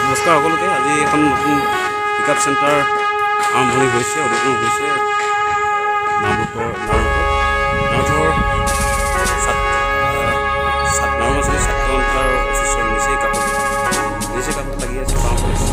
নমস্কাৰ সকলোকে। আজি এখন নতুন পিকআপ চেণ্টাৰ আৰম্ভণি হৈছে, উদ্বোধন হৈছে নাওবৈচাৰ নাওবৈচাৰ ছাত্ৰ সন্থাৰ অফিচৰ নিচেই কাষত লাগি আছে গাঁও police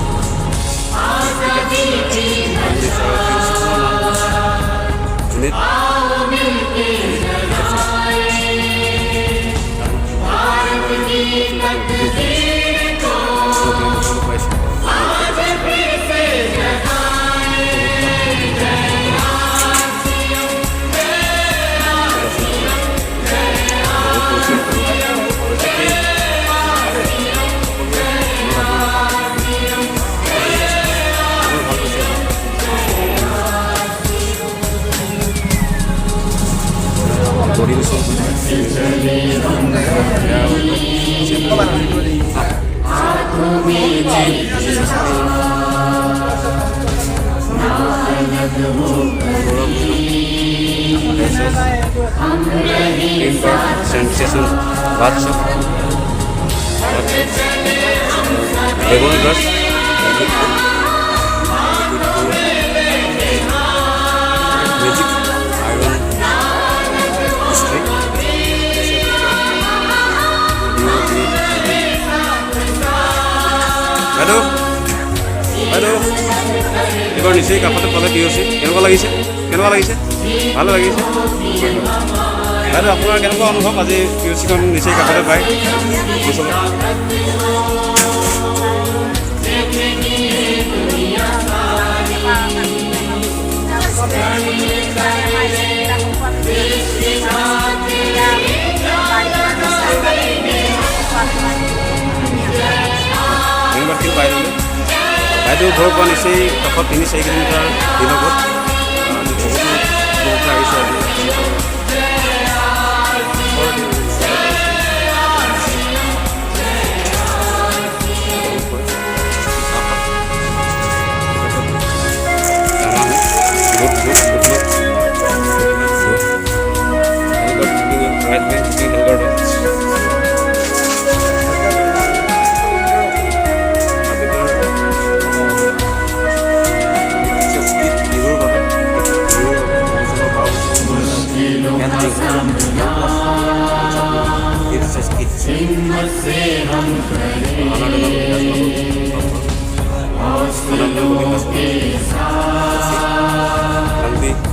sanitation bathshop begon brush magic iron stick hello এবাৰ নিচেই কাষতে পালে POC কেনেকুৱা লাগিছে ভাল লাগিছে বাইদেউ আপোনাৰ কেনেকুৱা অনুভৱ আজি POCখন নিচেই কাষতে পায় বাইদেউ ঘৰৰ পৰা নিচেই কাষত 3-4 কিলোমিটাৰ দিনগত বহুতো আহিছে আজি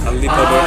हल्दी पाउडर